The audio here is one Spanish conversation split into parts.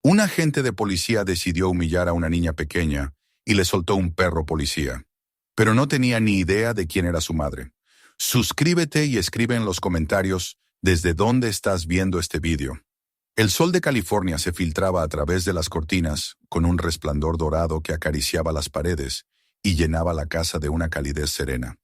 Un agente de policía decidió humillar a una niña pequeña y le soltó un perro policía. Pero no tenía ni idea de quién era su madre. Suscríbete y escribe en los comentarios desde dónde estás viendo este vídeo. El sol de California se filtraba a través de las cortinas con un resplandor dorado que acariciaba las paredes y llenaba la casa de una calidez serena.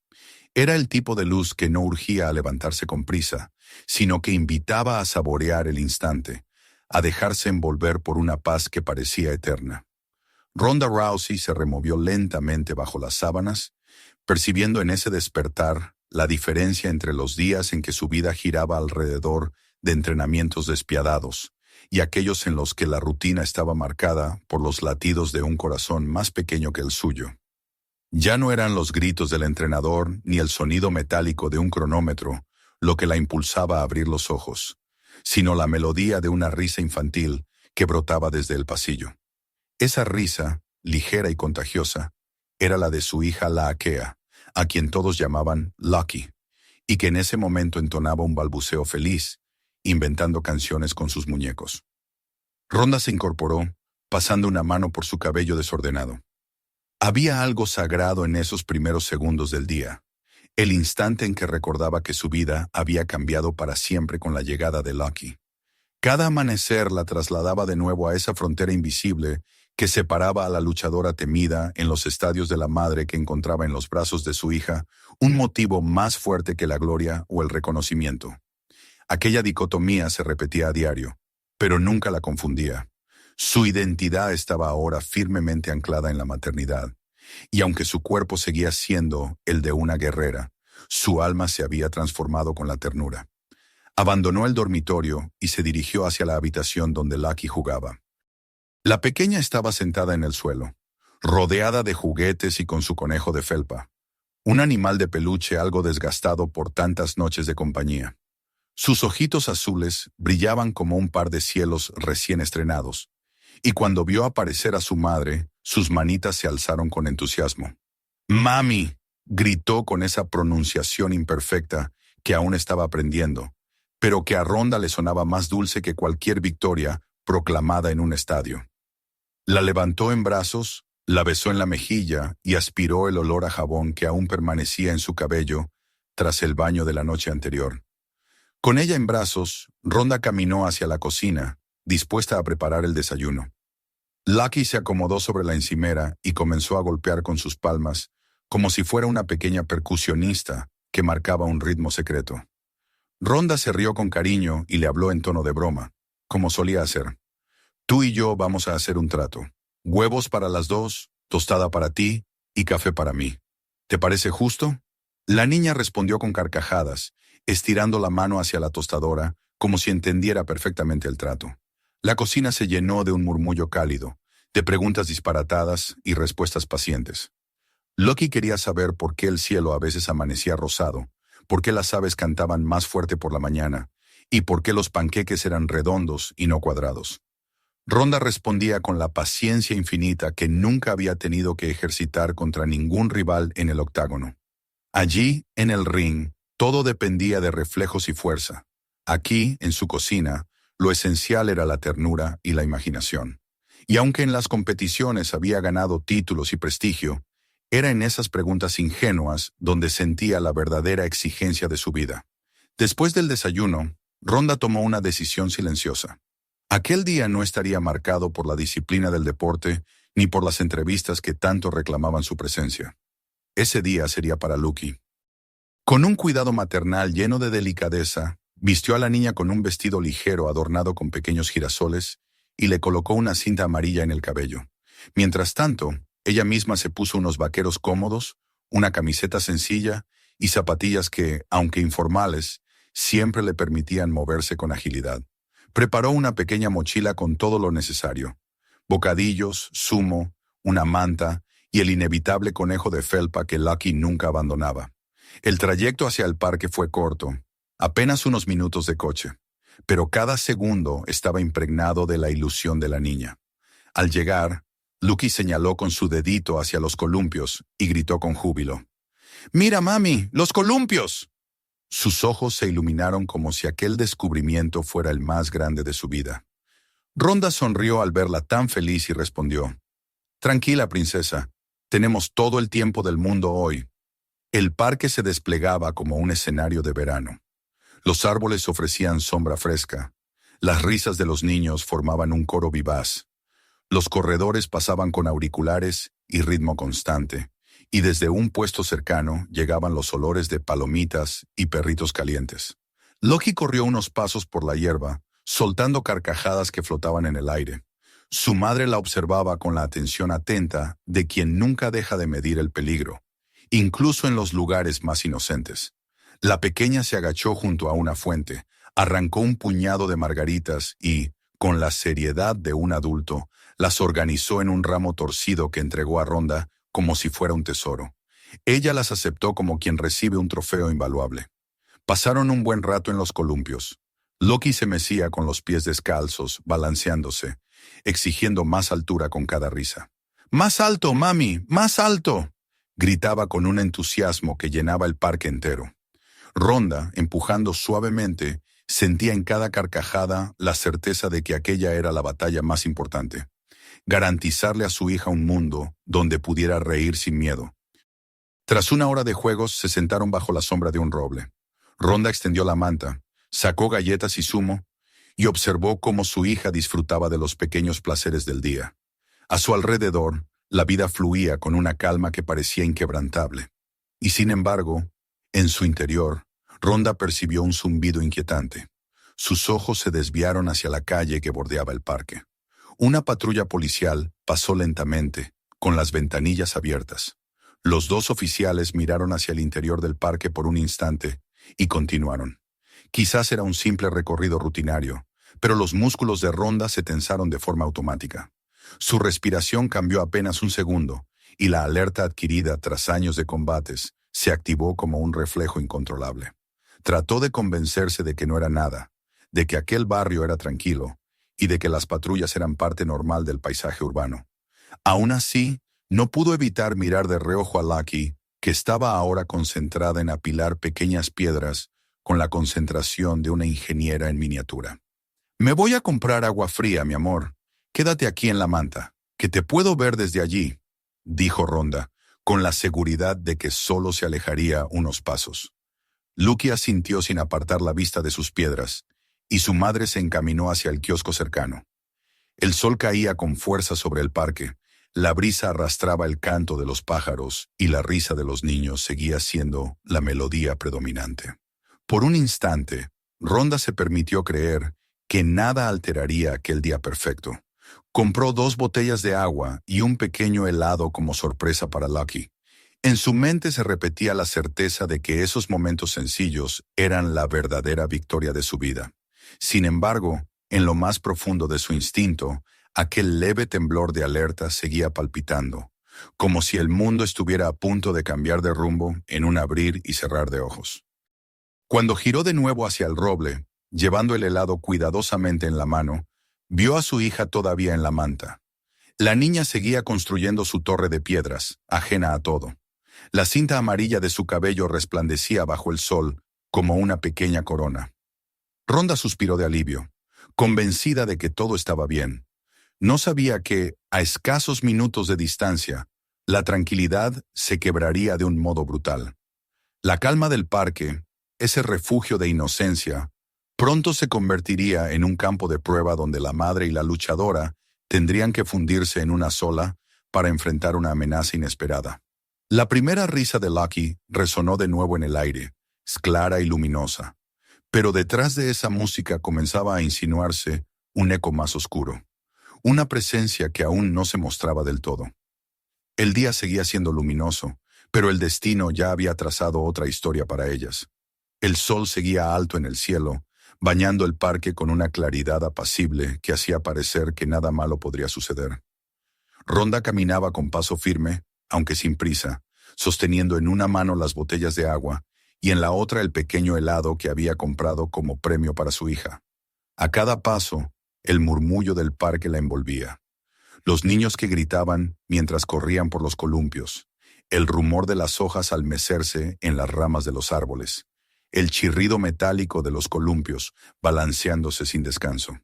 Era el tipo de luz que no urgía a levantarse con prisa, sino que invitaba a saborear el instante, a dejarse envolver por una paz que parecía eterna. Ronda Rousey se removió lentamente bajo las sábanas, percibiendo en ese despertar la diferencia entre los días en que su vida giraba alrededor de entrenamientos despiadados y aquellos en los que la rutina estaba marcada por los latidos de un corazón más pequeño que el suyo. Ya no eran los gritos del entrenador ni el sonido metálico de un cronómetro lo que la impulsaba a abrir los ojos, sino la melodía de una risa infantil que brotaba desde el pasillo. Esa risa, ligera y contagiosa, era la de su hija Laakea, a quien todos llamaban Lucky, y que en ese momento entonaba un balbuceo feliz, inventando canciones con sus muñecos. Ronda se incorporó, pasando una mano por su cabello desordenado. Había algo sagrado en esos primeros segundos del día, el instante en que recordaba que su vida había cambiado para siempre con la llegada de Lucky. Cada amanecer la trasladaba de nuevo a esa frontera invisible que separaba a la luchadora temida en los estadios de la madre que encontraba en los brazos de su hija un motivo más fuerte que la gloria o el reconocimiento. Aquella dicotomía se repetía a diario, pero nunca la confundía. Su identidad estaba ahora firmemente anclada en la maternidad, y aunque su cuerpo seguía siendo el de una guerrera, su alma se había transformado con la ternura. Abandonó el dormitorio y se dirigió hacia la habitación donde Lucky jugaba. La pequeña estaba sentada en el suelo, rodeada de juguetes y con su conejo de felpa, un animal de peluche algo desgastado por tantas noches de compañía. Sus ojitos azules brillaban como un par de cielos recién estrenados, y cuando vio aparecer a su madre, sus manitas se alzaron con entusiasmo. «¡Mami!», gritó con esa pronunciación imperfecta que aún estaba aprendiendo, pero que a Ronda le sonaba más dulce que cualquier victoria proclamada en un estadio. La levantó en brazos, la besó en la mejilla y aspiró el olor a jabón que aún permanecía en su cabello tras el baño de la noche anterior. Con ella en brazos, Ronda caminó hacia la cocina, dispuesta a preparar el desayuno. Lucky se acomodó sobre la encimera y comenzó a golpear con sus palmas, como si fuera una pequeña percusionista que marcaba un ritmo secreto. Ronda se rió con cariño y le habló en tono de broma, como solía hacer. «Tú y yo vamos a hacer un trato. Huevos para las dos, tostada para ti y café para mí. ¿Te parece justo?» La niña respondió con carcajadas, estirando la mano hacia la tostadora, como si entendiera perfectamente el trato. La cocina se llenó de un murmullo cálido, de preguntas disparatadas y respuestas pacientes. Lucky quería saber por qué el cielo a veces amanecía rosado, por qué las aves cantaban más fuerte por la mañana, y por qué los panqueques eran redondos y no cuadrados. Ronda respondía con la paciencia infinita que nunca había tenido que ejercitar contra ningún rival en el octágono. Allí, en el ring, todo dependía de reflejos y fuerza. Aquí, en su cocina, lo esencial era la ternura y la imaginación. Y aunque en las competiciones había ganado títulos y prestigio, era en esas preguntas ingenuas donde sentía la verdadera exigencia de su vida. Después del desayuno, Ronda tomó una decisión silenciosa. Aquel día no estaría marcado por la disciplina del deporte ni por las entrevistas que tanto reclamaban su presencia. Ese día sería para Lucky. Con un cuidado maternal lleno de delicadeza, vistió a la niña con un vestido ligero adornado con pequeños girasoles y le colocó una cinta amarilla en el cabello. Mientras tanto, ella misma se puso unos vaqueros cómodos, una camiseta sencilla y zapatillas que, aunque informales, siempre le permitían moverse con agilidad. Preparó una pequeña mochila con todo lo necesario: bocadillos, zumo, una manta y el inevitable conejo de felpa que Lucky nunca abandonaba. El trayecto hacia el parque fue corto, apenas unos minutos de coche, pero cada segundo estaba impregnado de la ilusión de la niña. Al llegar, Lucky señaló con su dedito hacia los columpios y gritó con júbilo: «¡Mira, mami, los columpios!». Sus ojos se iluminaron como si aquel descubrimiento fuera el más grande de su vida. Ronda sonrió al verla tan feliz y respondió: Tranquila, princesa, tenemos todo el tiempo del mundo hoy. El parque se desplegaba como un escenario de verano. Los árboles ofrecían sombra fresca. Las risas de los niños formaban un coro vivaz. Los corredores pasaban con auriculares y ritmo constante, y desde un puesto cercano llegaban los olores de palomitas y perritos calientes. Loki corrió unos pasos por la hierba, soltando carcajadas que flotaban en el aire. Su madre la observaba con la atención atenta de quien nunca deja de medir el peligro, incluso en los lugares más inocentes. La pequeña se agachó junto a una fuente, arrancó un puñado de margaritas y, con la seriedad de un adulto, las organizó en un ramo torcido que entregó a Ronda como si fuera un tesoro. Ella las aceptó como quien recibe un trofeo invaluable. Pasaron un buen rato en los columpios. Loki se mecía con los pies descalzos, balanceándose, exigiendo más altura con cada risa. ¡Más alto, mami! ¡Más alto!, gritaba con un entusiasmo que llenaba el parque entero. Ronda, empujando suavemente, sentía en cada carcajada la certeza de que aquella era la batalla más importante. Garantizarle a su hija un mundo donde pudiera reír sin miedo. Tras una hora de juegos, se sentaron bajo la sombra de un roble. Ronda extendió la manta, sacó galletas y zumo, y observó cómo su hija disfrutaba de los pequeños placeres del día. A su alrededor, la vida fluía con una calma que parecía inquebrantable. Y sin embargo, en su interior, Ronda percibió un zumbido inquietante. Sus ojos se desviaron hacia la calle que bordeaba el parque. Una patrulla policial pasó lentamente, con las ventanillas abiertas. Los dos oficiales miraron hacia el interior del parque por un instante y continuaron. Quizás era un simple recorrido rutinario, pero los músculos de Ronda se tensaron de forma automática. Su respiración cambió apenas un segundo, y la alerta adquirida tras años de combates se activó como un reflejo incontrolable. Trató de convencerse de que no era nada, de que aquel barrio era tranquilo, y de que las patrullas eran parte normal del paisaje urbano. Aún así, no pudo evitar mirar de reojo a Lucky, que estaba ahora concentrada en apilar pequeñas piedras con la concentración de una ingeniera en miniatura. «Me voy a comprar agua fría, mi amor. Quédate aquí en la manta, que te puedo ver desde allí», dijo Ronda, con la seguridad de que solo se alejaría unos pasos. Lucky asintió sin apartar la vista de sus piedras, y su madre se encaminó hacia el kiosco cercano. El sol caía con fuerza sobre el parque, la brisa arrastraba el canto de los pájaros y la risa de los niños seguía siendo la melodía predominante. Por un instante, Ronda se permitió creer que nada alteraría aquel día perfecto. Compró 2 botellas de agua y un pequeño helado como sorpresa para Lucky. En su mente se repetía la certeza de que esos momentos sencillos eran la verdadera victoria de su vida. Sin embargo, en lo más profundo de su instinto, aquel leve temblor de alerta seguía palpitando, como si el mundo estuviera a punto de cambiar de rumbo en un abrir y cerrar de ojos. Cuando giró de nuevo hacia el roble, llevando el helado cuidadosamente en la mano, vio a su hija todavía en la manta. La niña seguía construyendo su torre de piedras, ajena a todo. La cinta amarilla de su cabello resplandecía bajo el sol como una pequeña corona. Ronda suspiró de alivio, convencida de que todo estaba bien. No sabía que, a escasos minutos de distancia, la tranquilidad se quebraría de un modo brutal. La calma del parque, ese refugio de inocencia, pronto se convertiría en un campo de prueba donde la madre y la luchadora tendrían que fundirse en una sola para enfrentar una amenaza inesperada. La primera risa de Lucky resonó de nuevo en el aire, clara y luminosa, pero detrás de esa música comenzaba a insinuarse un eco más oscuro, una presencia que aún no se mostraba del todo. El día seguía siendo luminoso, pero el destino ya había trazado otra historia para ellas. El sol seguía alto en el cielo, bañando el parque con una claridad apacible que hacía parecer que nada malo podría suceder. Ronda caminaba con paso firme, aunque sin prisa, sosteniendo en una mano las botellas de agua y en la otra el pequeño helado que había comprado como premio para su hija. A cada paso, el murmullo del parque la envolvía. Los niños que gritaban mientras corrían por los columpios, el rumor de las hojas al mecerse en las ramas de los árboles, el chirrido metálico de los columpios balanceándose sin descanso.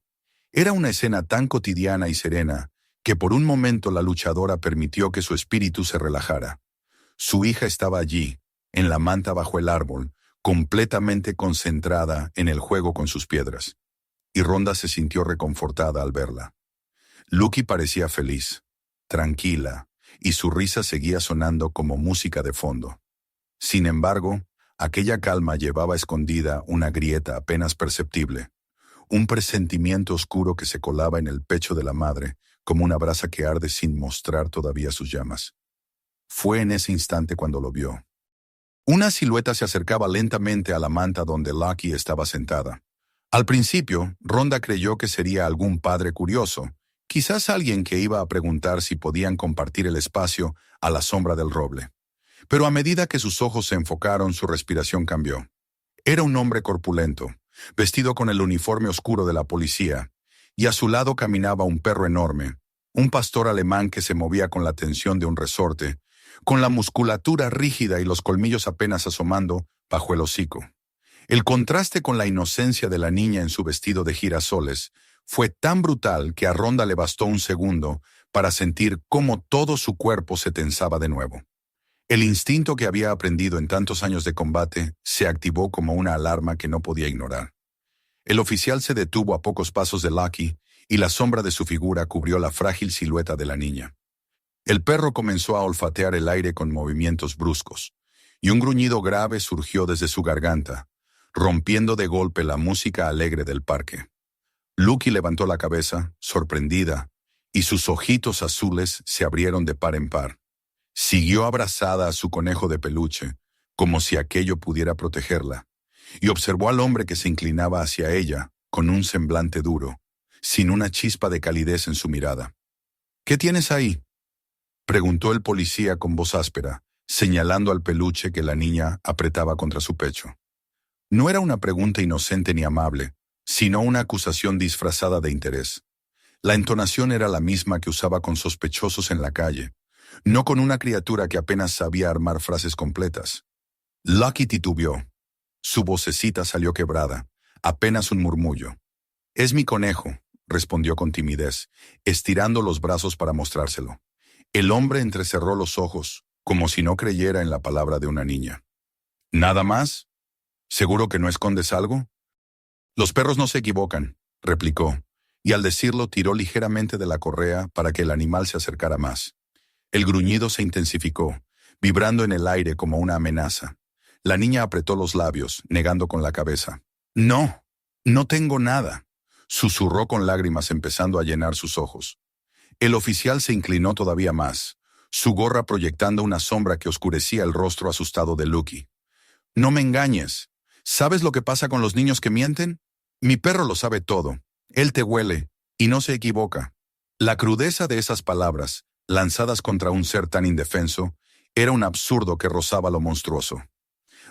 Era una escena tan cotidiana y serena que por un momento la luchadora permitió que su espíritu se relajara. Su hija estaba allí, en la manta bajo el árbol, completamente concentrada en el juego con sus piedras. Y Rhonda se sintió reconfortada al verla. Lucky parecía feliz, tranquila, y su risa seguía sonando como música de fondo. Sin embargo, aquella calma llevaba escondida una grieta apenas perceptible, un presentimiento oscuro que se colaba en el pecho de la madre, como una brasa que arde sin mostrar todavía sus llamas. Fue en ese instante cuando lo vio. Una silueta se acercaba lentamente a la manta donde Lucky estaba sentada. Al principio, Rhonda creyó que sería algún padre curioso, quizás alguien que iba a preguntar si podían compartir el espacio a la sombra del roble. Pero a medida que sus ojos se enfocaron, su respiración cambió. Era un hombre corpulento, vestido con el uniforme oscuro de la policía, y a su lado caminaba un perro enorme, un pastor alemán que se movía con la tensión de un resorte, con la musculatura rígida y los colmillos apenas asomando bajo el hocico. El contraste con la inocencia de la niña en su vestido de girasoles fue tan brutal que a Rhonda le bastó un segundo para sentir cómo todo su cuerpo se tensaba de nuevo. El instinto que había aprendido en tantos años de combate se activó como una alarma que no podía ignorar. El oficial se detuvo a pocos pasos de Lucky y la sombra de su figura cubrió la frágil silueta de la niña. El perro comenzó a olfatear el aire con movimientos bruscos, y un gruñido grave surgió desde su garganta, rompiendo de golpe la música alegre del parque. Lucky levantó la cabeza, sorprendida, y sus ojitos azules se abrieron de par en par. Siguió abrazada a su conejo de peluche, como si aquello pudiera protegerla, y observó al hombre que se inclinaba hacia ella, con un semblante duro, sin una chispa de calidez en su mirada. «¿Qué tienes ahí?», preguntó el policía con voz áspera, señalando al peluche que la niña apretaba contra su pecho. No era una pregunta inocente ni amable, sino una acusación disfrazada de interés. La entonación era la misma que usaba con sospechosos en la calle, no con una criatura que apenas sabía armar frases completas. Lucky titubeó. Su vocecita salió quebrada, apenas un murmullo. «Es mi conejo», respondió con timidez, estirando los brazos para mostrárselo. El hombre entrecerró los ojos, como si no creyera en la palabra de una niña. «¿Nada más? ¿Seguro que no escondes algo?» «Los perros no se equivocan», replicó, y al decirlo tiró ligeramente de la correa para que el animal se acercara más. El gruñido se intensificó, vibrando en el aire como una amenaza. La niña apretó los labios, negando con la cabeza. «No, no tengo nada», susurró con lágrimas empezando a llenar sus ojos. El oficial se inclinó todavía más, su gorra proyectando una sombra que oscurecía el rostro asustado de Lucky. «No me engañes. ¿Sabes lo que pasa con los niños que mienten? Mi perro lo sabe todo. Él te huele, y no se equivoca». La crudeza de esas palabras, lanzadas contra un ser tan indefenso, era un absurdo que rozaba lo monstruoso.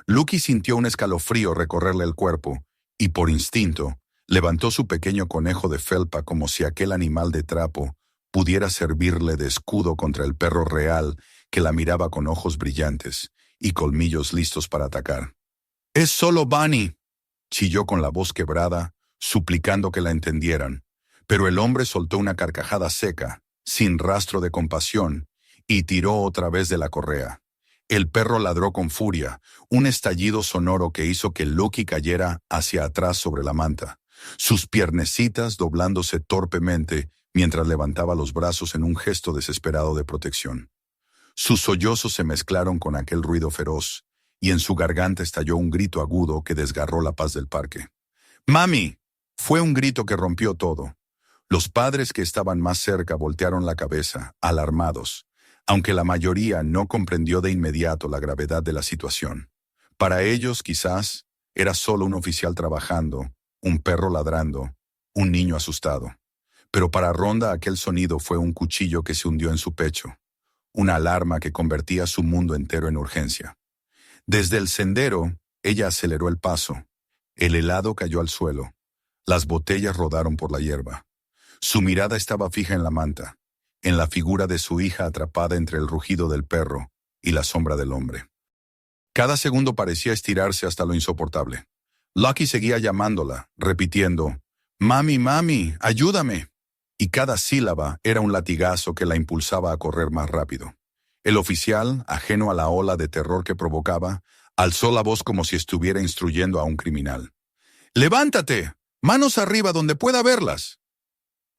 Lucky sintió un escalofrío recorrerle el cuerpo, y por instinto, levantó su pequeño conejo de felpa como si aquel animal de trapo pudiera servirle de escudo contra el perro real que la miraba con ojos brillantes y colmillos listos para atacar. «Es solo Bunny», chilló con la voz quebrada, suplicando que la entendieran, pero el hombre soltó una carcajada seca, sin rastro de compasión, y tiró otra vez de la correa. El perro ladró con furia, un estallido sonoro que hizo que Lucky cayera hacia atrás sobre la manta, sus piernecitas doblándose torpemente mientras levantaba los brazos en un gesto desesperado de protección. Sus sollozos se mezclaron con aquel ruido feroz, y en su garganta estalló un grito agudo que desgarró la paz del parque. «¡Mami!», fue un grito que rompió todo. Los padres que estaban más cerca voltearon la cabeza, alarmados, aunque la mayoría no comprendió de inmediato la gravedad de la situación. Para ellos, quizás, era solo un oficial trabajando, un perro ladrando, un niño asustado. Pero para Rhonda aquel sonido fue un cuchillo que se hundió en su pecho, una alarma que convertía su mundo entero en urgencia. Desde el sendero, ella aceleró el paso. El helado cayó al suelo. Las botellas rodaron por la hierba. Su mirada estaba fija en la manta, en la figura de su hija atrapada entre el rugido del perro y la sombra del hombre. Cada segundo parecía estirarse hasta lo insoportable. Lucky seguía llamándola, repitiendo, Mami, mami, ayúdame. Y cada sílaba era un latigazo que la impulsaba a correr más rápido. El oficial, ajeno a la ola de terror que provocaba, alzó la voz como si estuviera instruyendo a un criminal. ¡Levántate! ¡Manos arriba donde pueda verlas!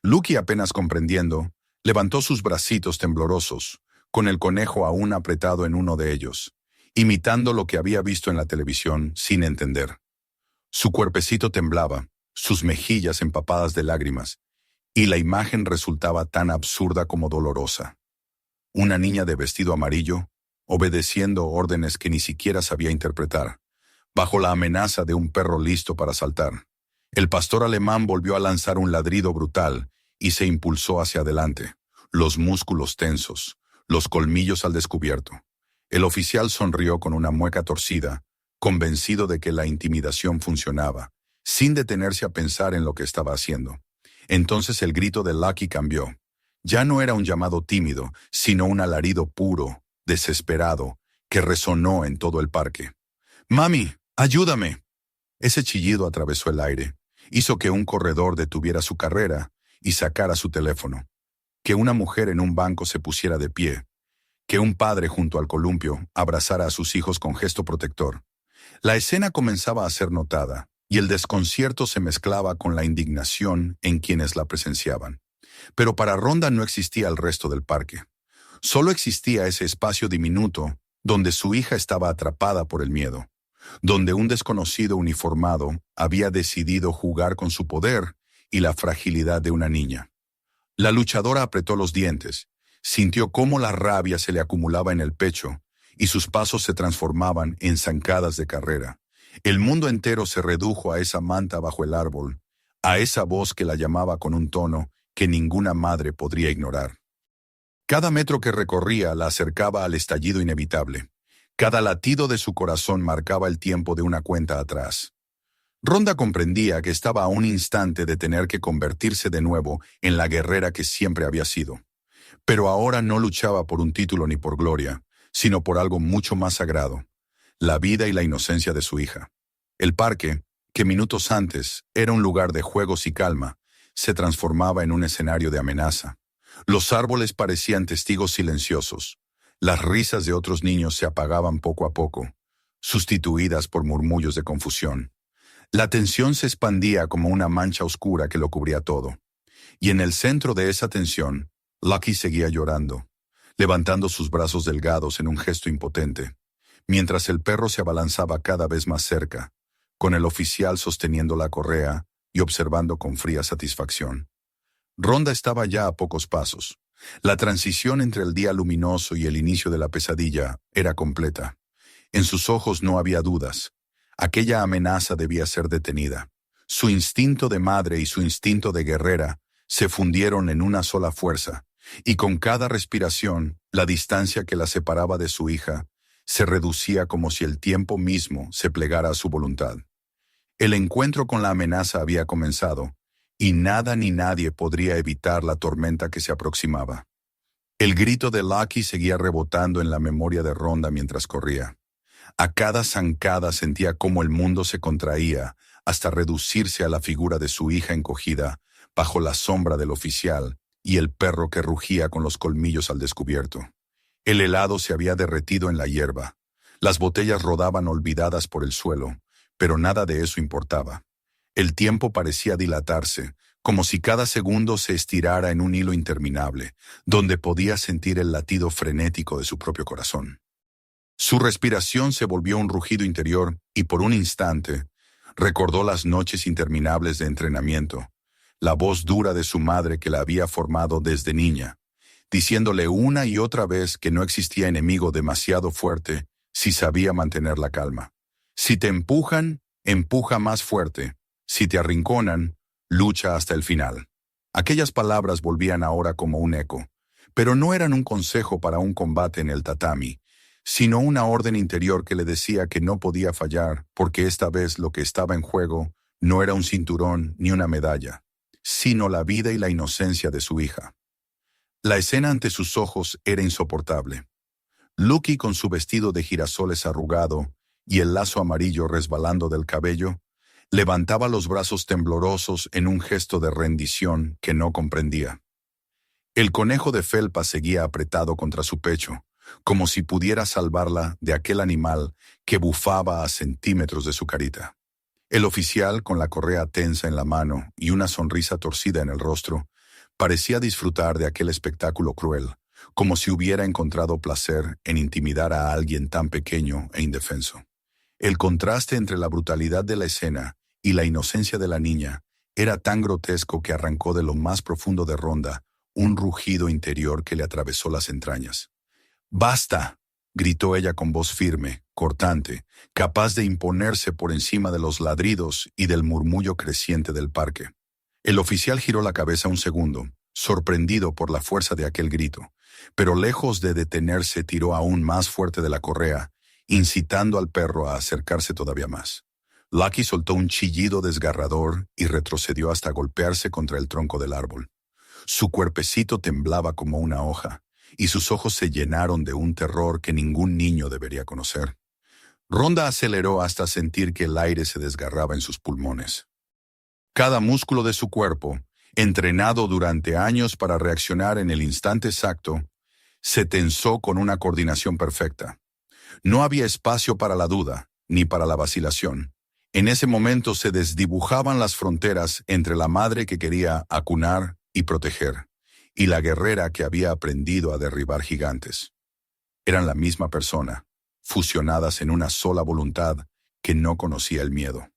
Lucky, apenas comprendiendo, levantó sus bracitos temblorosos, con el conejo aún apretado en uno de ellos, imitando lo que había visto en la televisión sin entender. Su cuerpecito temblaba, sus mejillas empapadas de lágrimas, y la imagen resultaba tan absurda como dolorosa. Una niña de vestido amarillo, obedeciendo órdenes que ni siquiera sabía interpretar, bajo la amenaza de un perro listo para saltar. El pastor alemán volvió a lanzar un ladrido brutal y se impulsó hacia adelante, los músculos tensos, los colmillos al descubierto. El oficial sonrió con una mueca torcida, convencido de que la intimidación funcionaba, sin detenerse a pensar en lo que estaba haciendo. Entonces el grito de Lucky cambió. Ya no era un llamado tímido, sino un alarido puro, desesperado, que resonó en todo el parque. «¡Mami, ayúdame!». Ese chillido atravesó el aire, hizo que un corredor detuviera su carrera y sacara su teléfono, que una mujer en un banco se pusiera de pie, que un padre junto al columpio abrazara a sus hijos con gesto protector. La escena comenzaba a ser notada, y el desconcierto se mezclaba con la indignación en quienes la presenciaban. Pero para Rhonda no existía el resto del parque. Solo existía ese espacio diminuto donde su hija estaba atrapada por el miedo, donde un desconocido uniformado había decidido jugar con su poder y la fragilidad de una niña. La luchadora apretó los dientes, sintió cómo la rabia se le acumulaba en el pecho y sus pasos se transformaban en zancadas de carrera. El mundo entero se redujo a esa manta bajo el árbol, a esa voz que la llamaba con un tono que ninguna madre podría ignorar. Cada metro que recorría la acercaba al estallido inevitable. Cada latido de su corazón marcaba el tiempo de una cuenta atrás. Rhonda comprendía que estaba a un instante de tener que convertirse de nuevo en la guerrera que siempre había sido. Pero ahora no luchaba por un título ni por gloria, sino por algo mucho más sagrado: la vida y la inocencia de su hija. El parque, que minutos antes era un lugar de juegos y calma, se transformaba en un escenario de amenaza. Los árboles parecían testigos silenciosos. Las risas de otros niños se apagaban poco a poco, sustituidas por murmullos de confusión. La tensión se expandía como una mancha oscura que lo cubría todo. Y en el centro de esa tensión, Lucky seguía llorando, levantando sus brazos delgados en un gesto impotente, mientras el perro se abalanzaba cada vez más cerca, con el oficial sosteniendo la correa y observando con fría satisfacción. Rhonda estaba ya a pocos pasos. La transición entre el día luminoso y el inicio de la pesadilla era completa. En sus ojos no había dudas. Aquella amenaza debía ser detenida. Su instinto de madre y su instinto de guerrera se fundieron en una sola fuerza, y con cada respiración, la distancia que la separaba de su hija se reducía como si el tiempo mismo se plegara a su voluntad. El encuentro con la amenaza había comenzado, y nada ni nadie podría evitar la tormenta que se aproximaba. El grito de Lucky seguía rebotando en la memoria de Rhonda mientras corría. A cada zancada sentía cómo el mundo se contraía hasta reducirse a la figura de su hija encogida bajo la sombra del oficial y el perro que rugía con los colmillos al descubierto. El helado se había derretido en la hierba. Las botellas rodaban olvidadas por el suelo, pero nada de eso importaba. El tiempo parecía dilatarse, como si cada segundo se estirara en un hilo interminable, donde podía sentir el latido frenético de su propio corazón. Su respiración se volvió un rugido interior y por un instante recordó las noches interminables de entrenamiento, la voz dura de su madre que la había formado desde niña, diciéndole una y otra vez que no existía enemigo demasiado fuerte si sabía mantener la calma. Si te empujan, empuja más fuerte. Si te arrinconan, lucha hasta el final. Aquellas palabras volvían ahora como un eco, pero no eran un consejo para un combate en el tatami, sino una orden interior que le decía que no podía fallar, porque esta vez lo que estaba en juego no era un cinturón ni una medalla, sino la vida y la inocencia de su hija. La escena ante sus ojos era insoportable. Lucky, con su vestido de girasoles arrugado y el lazo amarillo resbalando del cabello, Levantaba los brazos temblorosos en un gesto de rendición que no comprendía. El conejo de felpa seguía apretado contra su pecho, como si pudiera salvarla de aquel animal que bufaba a centímetros de su carita. El oficial, con la correa tensa en la mano y una sonrisa torcida en el rostro, parecía disfrutar de aquel espectáculo cruel, como si hubiera encontrado placer en intimidar a alguien tan pequeño e indefenso. El contraste entre la brutalidad de la escena y la inocencia de la niña era tan grotesco que arrancó de lo más profundo de Rhonda un rugido interior que le atravesó las entrañas. «¡Basta!», gritó ella con voz firme, cortante, capaz de imponerse por encima de los ladridos y del murmullo creciente del parque. El oficial giró la cabeza un segundo, sorprendido por la fuerza de aquel grito, pero lejos de detenerse tiró aún más fuerte de la correa, incitando al perro a acercarse todavía más. Lucky soltó un chillido desgarrador y retrocedió hasta golpearse contra el tronco del árbol. Su cuerpecito temblaba como una hoja, y sus ojos se llenaron de un terror que ningún niño debería conocer. Rhonda aceleró hasta sentir que el aire se desgarraba en sus pulmones. Cada músculo de su cuerpo, entrenado durante años para reaccionar en el instante exacto, se tensó con una coordinación perfecta. No había espacio para la duda, ni para la vacilación. En ese momento se desdibujaban las fronteras entre la madre que quería acunar y proteger, y la guerrera que había aprendido a derribar gigantes. Eran la misma persona, fusionadas en una sola voluntad que no conocía el miedo.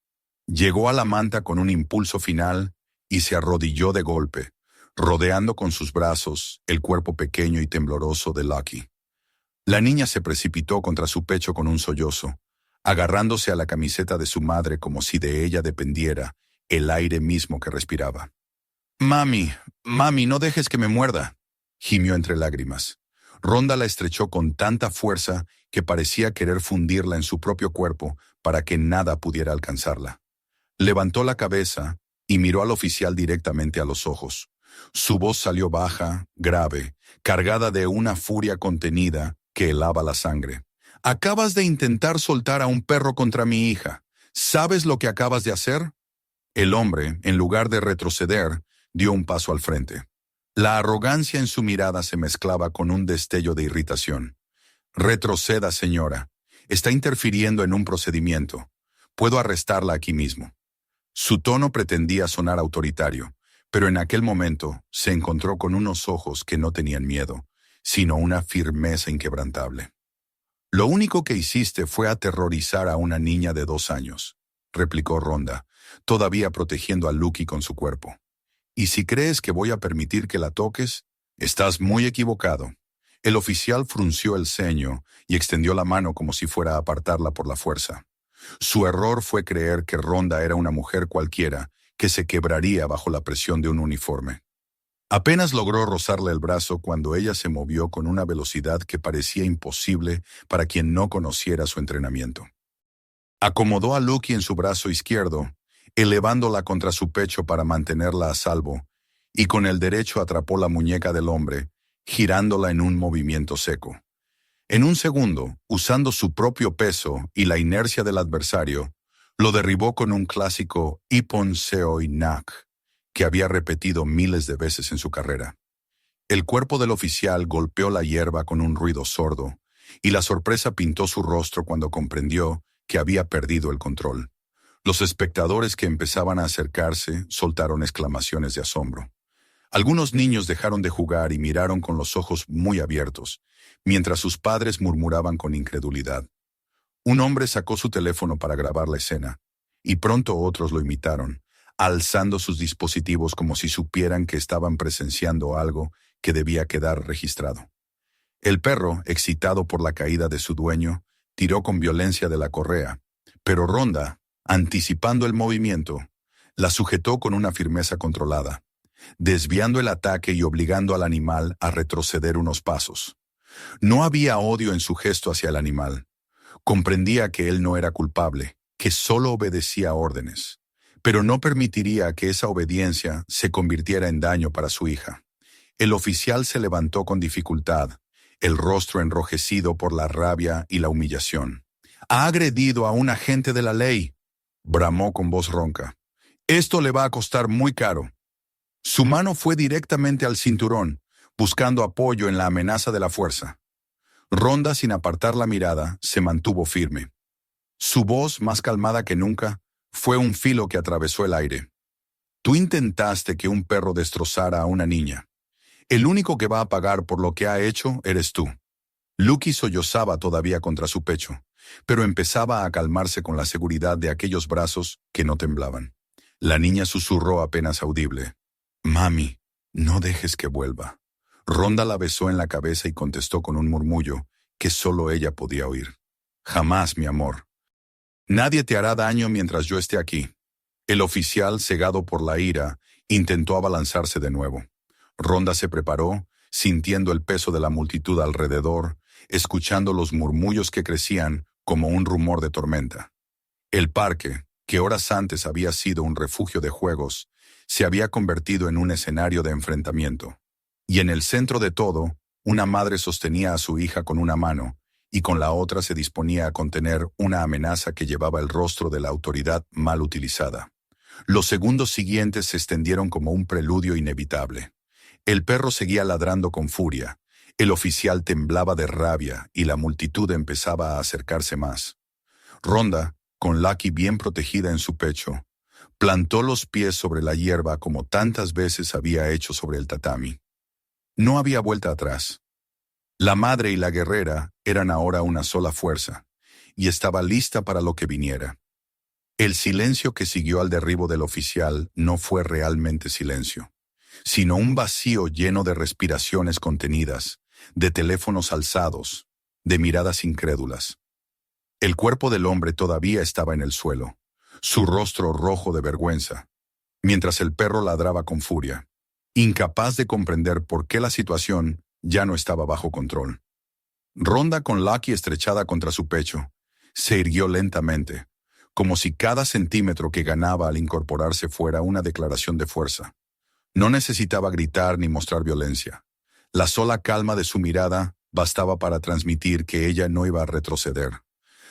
Llegó a la manta con un impulso final y se arrodilló de golpe, rodeando con sus brazos el cuerpo pequeño y tembloroso de Lucky. La niña se precipitó contra su pecho con un sollozo, agarrándose a la camiseta de su madre como si de ella dependiera el aire mismo que respiraba. «Mami, mami, no dejes que me muerda», gimió entre lágrimas. Rhonda la estrechó con tanta fuerza que parecía querer fundirla en su propio cuerpo para que nada pudiera alcanzarla. Levantó la cabeza y miró al oficial directamente a los ojos. Su voz salió baja, grave, cargada de una furia contenida que helaba la sangre. «Acabas de intentar soltar a un perro contra mi hija. ¿Sabes lo que acabas de hacer?». El hombre, en lugar de retroceder, dio un paso al frente. La arrogancia en su mirada se mezclaba con un destello de irritación. «Retroceda, señora. Está interfiriendo en un procedimiento. Puedo arrestarla aquí mismo». Su tono pretendía sonar autoritario, pero en aquel momento se encontró con unos ojos que no tenían miedo, sino una firmeza inquebrantable. «Lo único que hiciste fue aterrorizar a una niña de 2 años», replicó Rhonda, todavía protegiendo a Lucky con su cuerpo. «Y si crees que voy a permitir que la toques, estás muy equivocado». El oficial frunció el ceño y extendió la mano como si fuera a apartarla por la fuerza. Su error fue creer que Rhonda era una mujer cualquiera que se quebraría bajo la presión de un uniforme. Apenas logró rozarle el brazo cuando ella se movió con una velocidad que parecía imposible para quien no conociera su entrenamiento. Acomodó a Lucky en su brazo izquierdo, elevándola contra su pecho para mantenerla a salvo, y con el derecho atrapó la muñeca del hombre, girándola en un movimiento seco. En un segundo, usando su propio peso y la inercia del adversario, lo derribó con un clásico Ippon Seoi Nak, que había repetido miles de veces en su carrera. El cuerpo del oficial golpeó la hierba con un ruido sordo, y la sorpresa pintó su rostro cuando comprendió que había perdido el control. Los espectadores que empezaban a acercarse soltaron exclamaciones de asombro. Algunos niños dejaron de jugar y miraron con los ojos muy abiertos, mientras sus padres murmuraban con incredulidad. Un hombre sacó su teléfono para grabar la escena, y pronto otros lo imitaron, alzando sus dispositivos como si supieran que estaban presenciando algo que debía quedar registrado. El perro, excitado por la caída de su dueño, tiró con violencia de la correa, pero Rhonda, anticipando el movimiento, la sujetó con una firmeza controlada, desviando el ataque y obligando al animal a retroceder unos pasos. No había odio en su gesto hacia el animal. Comprendía que él no era culpable, que solo obedecía órdenes, pero no permitiría que esa obediencia se convirtiera en daño para su hija. El oficial se levantó con dificultad, el rostro enrojecido por la rabia y la humillación. «Ha agredido a un agente de la ley», bramó con voz ronca. Esto le va a costar muy caro. Su mano fue directamente al cinturón, buscando apoyo en la amenaza de la fuerza. Ronda, sin apartar la mirada, se mantuvo firme. Su voz, más calmada que nunca, fue un filo que atravesó el aire. Tú intentaste que un perro destrozara a una niña. El único que va a pagar por lo que ha hecho eres tú. Lucky sollozaba todavía contra su pecho, pero empezaba a calmarse con la seguridad de aquellos brazos que no temblaban. La niña susurró apenas audible. Mami, no dejes que vuelva. Ronda la besó en la cabeza y contestó con un murmullo que solo ella podía oír. Jamás, mi amor. Nadie te hará daño mientras yo esté aquí. El oficial, cegado por la ira, intentó abalanzarse de nuevo. Ronda se preparó, sintiendo el peso de la multitud alrededor, escuchando los murmullos que crecían como un rumor de tormenta. El parque, que horas antes había sido un refugio de juegos, se había convertido en un escenario de enfrentamiento. Y en el centro de todo, una madre sostenía a su hija con una mano, y con la otra se disponía a contener una amenaza que llevaba el rostro de la autoridad mal utilizada. Los segundos siguientes se extendieron como un preludio inevitable. El perro seguía ladrando con furia, el oficial temblaba de rabia y la multitud empezaba a acercarse más. Ronda, con Lucky bien protegida en su pecho, plantó los pies sobre la hierba como tantas veces había hecho sobre el tatami. No había vuelta atrás. La madre y la guerrera eran ahora una sola fuerza, y estaba lista para lo que viniera. El silencio que siguió al derribo del oficial no fue realmente silencio, sino un vacío lleno de respiraciones contenidas, de teléfonos alzados, de miradas incrédulas. El cuerpo del hombre todavía estaba en el suelo, su rostro rojo de vergüenza, mientras el perro ladraba con furia, incapaz de comprender por qué la situación ya no estaba bajo control. Ronda, con Lucky estrechada contra su pecho, se irguió lentamente, como si cada centímetro que ganaba al incorporarse fuera una declaración de fuerza. No necesitaba gritar ni mostrar violencia. La sola calma de su mirada bastaba para transmitir que ella no iba a retroceder.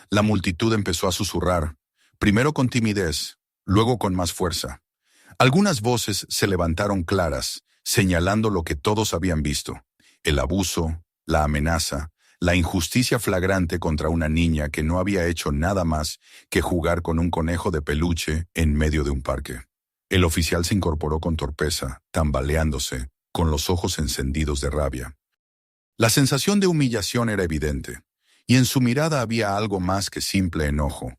La multitud empezó a susurrar, primero con timidez, luego con más fuerza. Algunas voces se levantaron claras, señalando lo que todos habían visto: el abuso, la amenaza, la injusticia flagrante contra una niña que no había hecho nada más que jugar con un conejo de peluche en medio de un parque. El oficial se incorporó con torpeza, tambaleándose, con los ojos encendidos de rabia. La sensación de humillación era evidente, y en su mirada había algo más que simple enojo.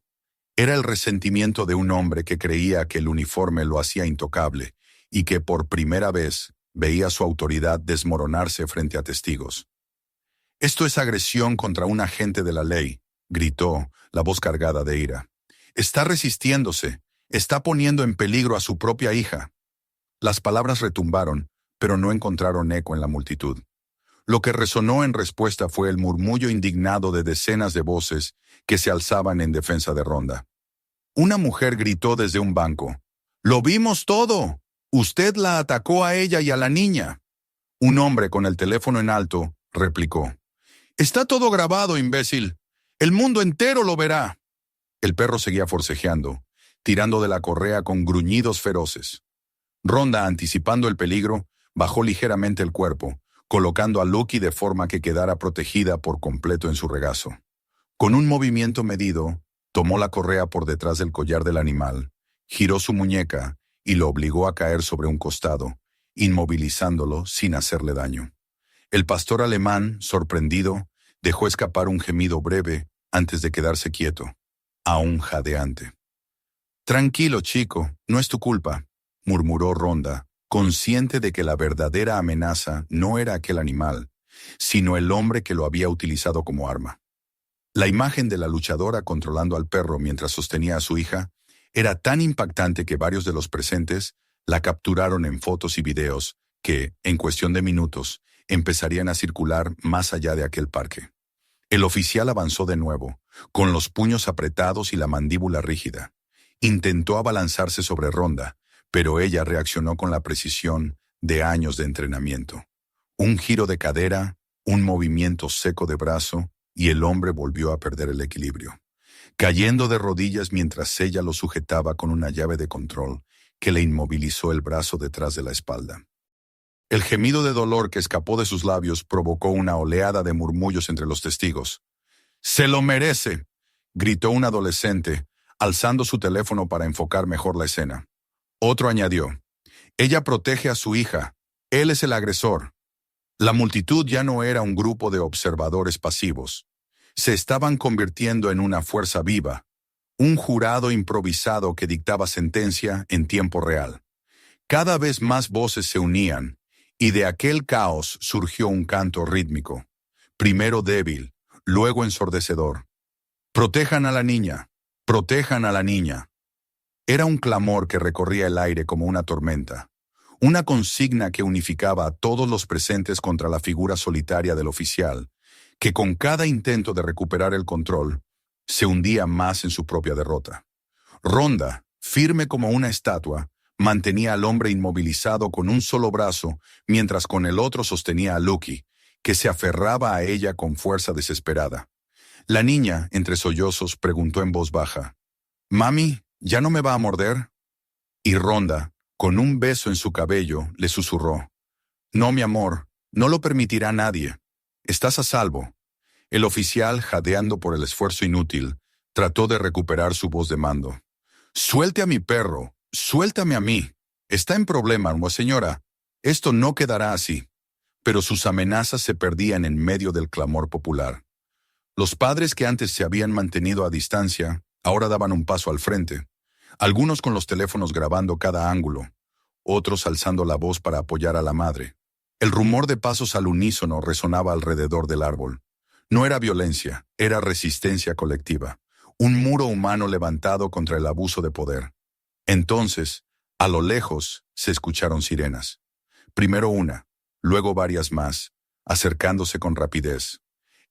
Era el resentimiento de un hombre que creía que el uniforme lo hacía intocable y que por primera vez veía su autoridad desmoronarse frente a testigos. «Esto es agresión contra un agente de la ley», gritó, la voz cargada de ira. «Está resistiéndose, está poniendo en peligro a su propia hija». Las palabras retumbaron, pero no encontraron eco en la multitud. Lo que resonó en respuesta fue el murmullo indignado de decenas de voces que se alzaban en defensa de Ronda. Una mujer gritó desde un banco: «¡Lo vimos todo! Usted la atacó a ella y a la niña». Un hombre con el teléfono en alto replicó: «Está todo grabado, imbécil. El mundo entero lo verá». El perro seguía forcejeando, tirando de la correa con gruñidos feroces. Ronda, anticipando el peligro, bajó ligeramente el cuerpo, colocando a Lucky de forma que quedara protegida por completo en su regazo. Con un movimiento medido, tomó la correa por detrás del collar del animal, giró su muñeca y lo obligó a caer sobre un costado, inmovilizándolo sin hacerle daño. El pastor alemán, sorprendido, dejó escapar un gemido breve antes de quedarse quieto, aún jadeante. «Tranquilo, chico, no es tu culpa», murmuró Ronda, consciente de que la verdadera amenaza no era aquel animal, sino el hombre que lo había utilizado como arma. La imagen de la luchadora controlando al perro mientras sostenía a su hija era tan impactante que varios de los presentes la capturaron en fotos y videos que, en cuestión de minutos, empezarían a circular más allá de aquel parque. El oficial avanzó de nuevo, con los puños apretados y la mandíbula rígida. Intentó abalanzarse sobre Ronda, pero ella reaccionó con la precisión de años de entrenamiento. Un giro de cadera, un movimiento seco de brazo, y el hombre volvió a perder el equilibrio. cayendo de rodillas mientras ella lo sujetaba con una llave de control que le inmovilizó el brazo detrás de la espalda. El gemido de dolor que escapó de sus labios provocó una oleada de murmullos entre los testigos. «¡Se lo merece!», gritó un adolescente, alzando su teléfono para enfocar mejor la escena. Otro añadió: «Ella protege a su hija. Él es el agresor». La multitud ya no era un grupo de observadores pasivos. Se estaban convirtiendo en una fuerza viva, un jurado improvisado que dictaba sentencia en tiempo real. Cada vez más voces se unían, y de aquel caos surgió un canto rítmico, primero débil, luego ensordecedor. «Protejan a la niña, protejan a la niña». Era un clamor que recorría el aire como una tormenta, una consigna que unificaba a todos los presentes contra la figura solitaria del oficial, que con cada intento de recuperar el control, se hundía más en su propia derrota. Rhonda, firme como una estatua, mantenía al hombre inmovilizado con un solo brazo, mientras con el otro sostenía a Lucky, que se aferraba a ella con fuerza desesperada. La niña, entre sollozos, preguntó en voz baja: «Mami, ¿ya no me va a morder?». Y Rhonda, con un beso en su cabello, le susurró: «No, mi amor, no lo permitirá nadie. Estás a salvo». El oficial, jadeando por el esfuerzo inútil, trató de recuperar su voz de mando. «Suelte a mi perro, suéltame a mí. Está en problema, señora. Esto no quedará así». Pero sus amenazas se perdían en medio del clamor popular. Los padres que antes se habían mantenido a distancia, ahora daban un paso al frente, algunos con los teléfonos grabando cada ángulo, otros alzando la voz para apoyar a la madre. El rumor de pasos al unísono resonaba alrededor del árbol. No era violencia, era resistencia colectiva, un muro humano levantado contra el abuso de poder. Entonces, a lo lejos, se escucharon sirenas. Primero una, luego varias más, acercándose con rapidez.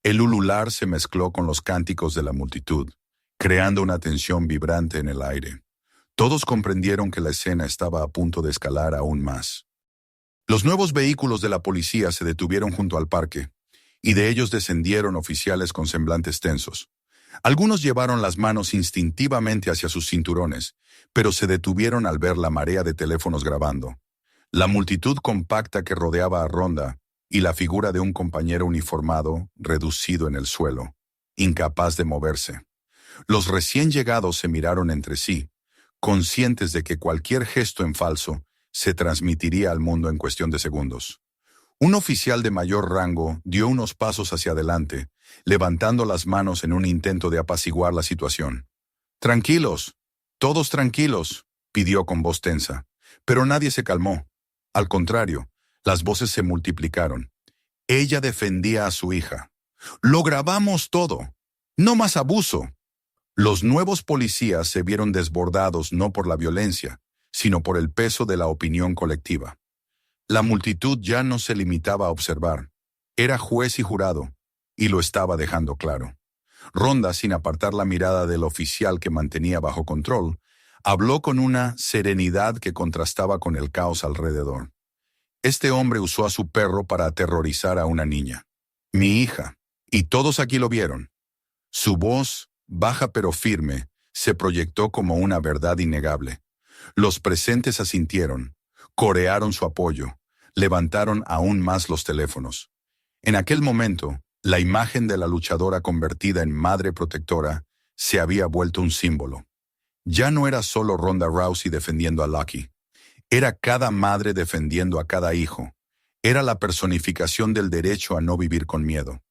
El ulular se mezcló con los cánticos de la multitud, creando una tensión vibrante en el aire. Todos comprendieron que la escena estaba a punto de escalar aún más. Los nuevos vehículos de la policía se detuvieron junto al parque, y de ellos descendieron oficiales con semblantes tensos. Algunos llevaron las manos instintivamente hacia sus cinturones, pero se detuvieron al ver la marea de teléfonos grabando. La multitud compacta que rodeaba a Rhonda y la figura de un compañero uniformado reducido en el suelo, incapaz de moverse. Los recién llegados se miraron entre sí, conscientes de que cualquier gesto en falso se transmitiría al mundo en cuestión de segundos. Un oficial de mayor rango dio unos pasos hacia adelante, levantando las manos en un intento de apaciguar la situación. «Tranquilos, todos tranquilos», pidió con voz tensa, pero nadie se calmó. Al contrario, las voces se multiplicaron. Ella defendía a su hija. «Lo grabamos todo. No más abuso». Los nuevos policías se vieron desbordados no por la violencia, sino por el peso de la opinión colectiva. La multitud ya no se limitaba a observar. Era juez y jurado, y lo estaba dejando claro. Rhonda, sin apartar la mirada del oficial que mantenía bajo control, habló con una serenidad que contrastaba con el caos alrededor. «Este hombre usó a su perro para aterrorizar a una niña. Mi hija. Y todos aquí lo vieron». Su voz, baja pero firme, se proyectó como una verdad innegable. Los presentes asintieron, corearon su apoyo, levantaron aún más los teléfonos. En aquel momento, la imagen de la luchadora convertida en madre protectora se había vuelto un símbolo. Ya no era solo Ronda Rousey defendiendo a Lucky. Era cada madre defendiendo a cada hijo. Era la personificación del derecho a no vivir con miedo.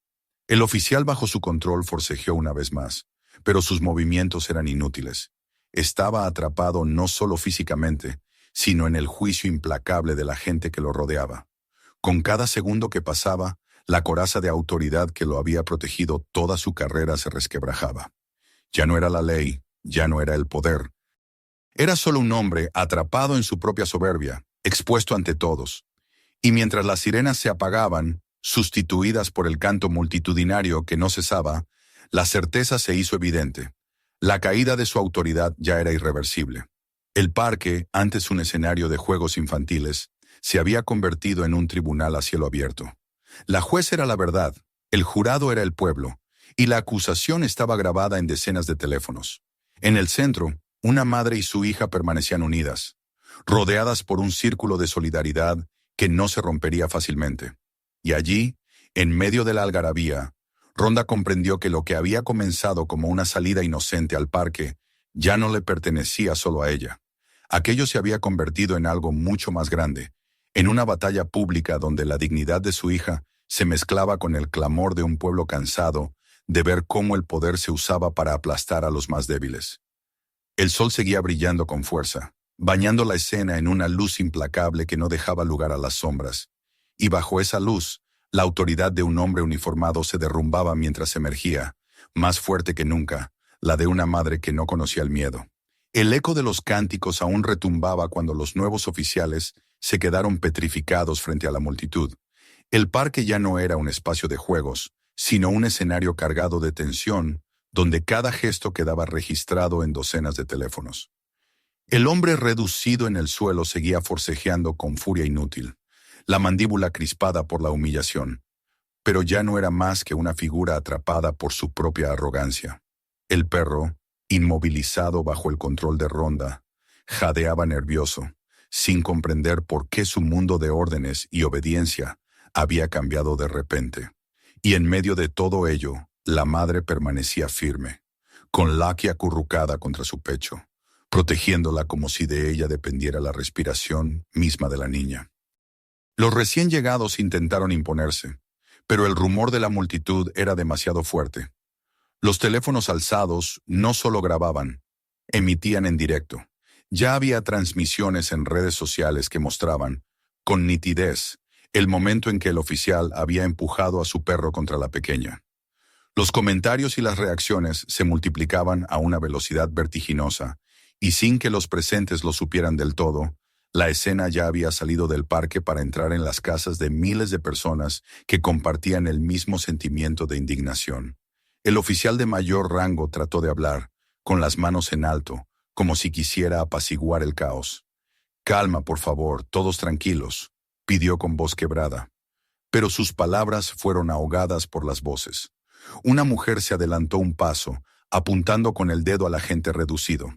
El oficial bajo su control forcejeó una vez más, pero sus movimientos eran inútiles. Estaba atrapado no solo físicamente, sino en el juicio implacable de la gente que lo rodeaba. Con cada segundo que pasaba, la coraza de autoridad que lo había protegido toda su carrera se resquebrajaba. Ya no era la ley, ya no era el poder. Era solo un hombre atrapado en su propia soberbia, expuesto ante todos. Y mientras las sirenas se apagaban, sustituidas por el canto multitudinario que no cesaba, la certeza se hizo evidente. La caída de su autoridad ya era irreversible. El parque, antes un escenario de juegos infantiles, se había convertido en un tribunal a cielo abierto. La juez era la verdad, el jurado era el pueblo, y la acusación estaba grabada en decenas de teléfonos. En el centro, una madre y su hija permanecían unidas, rodeadas por un círculo de solidaridad que no se rompería fácilmente. Y allí, en medio de la algarabía, Rhonda comprendió que lo que había comenzado como una salida inocente al parque ya no le pertenecía solo a ella. Aquello se había convertido en algo mucho más grande, en una batalla pública donde la dignidad de su hija se mezclaba con el clamor de un pueblo cansado de ver cómo el poder se usaba para aplastar a los más débiles. El sol seguía brillando con fuerza, bañando la escena en una luz implacable que no dejaba lugar a las sombras. Y bajo esa luz, la autoridad de un hombre uniformado se derrumbaba mientras emergía, más fuerte que nunca, la de una madre que no conocía el miedo. El eco de los cánticos aún retumbaba cuando los nuevos oficiales se quedaron petrificados frente a la multitud. El parque ya no era un espacio de juegos, sino un escenario cargado de tensión, donde cada gesto quedaba registrado en docenas de teléfonos. El hombre reducido en el suelo seguía forcejeando con furia inútil, la mandíbula crispada por la humillación, pero ya no era más que una figura atrapada por su propia arrogancia. El perro, inmovilizado bajo el control de Rhonda, jadeaba nervioso, sin comprender por qué su mundo de órdenes y obediencia había cambiado de repente. Y en medio de todo ello, la madre permanecía firme, con Lucky acurrucada contra su pecho, protegiéndola como si de ella dependiera la respiración misma de la niña. Los recién llegados intentaron imponerse, pero el rumor de la multitud era demasiado fuerte. Los teléfonos alzados no solo grababan, emitían en directo. Ya había transmisiones en redes sociales que mostraban, con nitidez, el momento en que el oficial había empujado a su perro contra la pequeña. Los comentarios y las reacciones se multiplicaban a una velocidad vertiginosa, y sin que los presentes lo supieran del todo, la escena ya había salido del parque para entrar en las casas de miles de personas que compartían el mismo sentimiento de indignación. El oficial de mayor rango trató de hablar, con las manos en alto, como si quisiera apaciguar el caos. «Calma, por favor, todos tranquilos», pidió con voz quebrada. Pero sus palabras fueron ahogadas por las voces. Una mujer se adelantó un paso, apuntando con el dedo al agente reducido.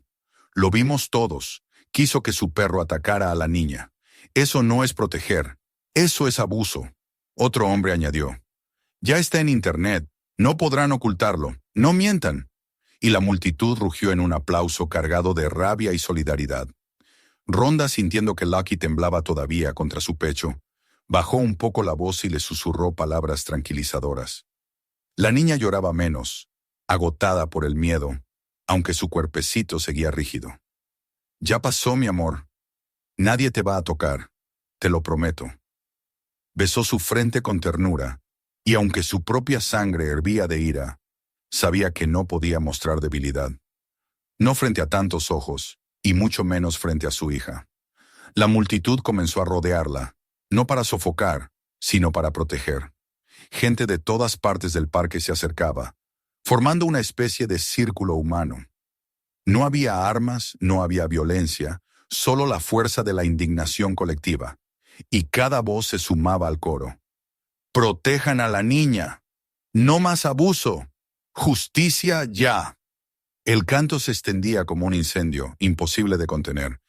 «Lo vimos todos. Quiso que su perro atacara a la niña. Eso no es proteger. Eso es abuso». Otro hombre añadió. «Ya está en internet. No podrán ocultarlo. No mientan». Y la multitud rugió en un aplauso cargado de rabia y solidaridad. Rhonda, sintiendo que Lucky temblaba todavía contra su pecho, bajó un poco la voz y le susurró palabras tranquilizadoras. La niña lloraba menos, agotada por el miedo, aunque su cuerpecito seguía rígido. «Ya pasó, mi amor. Nadie te va a tocar, te lo prometo». Besó su frente con ternura, y aunque su propia sangre hervía de ira, sabía que no podía mostrar debilidad. No frente a tantos ojos, y mucho menos frente a su hija. La multitud comenzó a rodearla, no para sofocar, sino para proteger. Gente de todas partes del parque se acercaba, formando una especie de círculo humano. No había armas, no había violencia, solo la fuerza de la indignación colectiva, y cada voz se sumaba al coro. «Protejan a la niña. No más abuso. Justicia ya». El canto se extendía como un incendio, imposible de contener.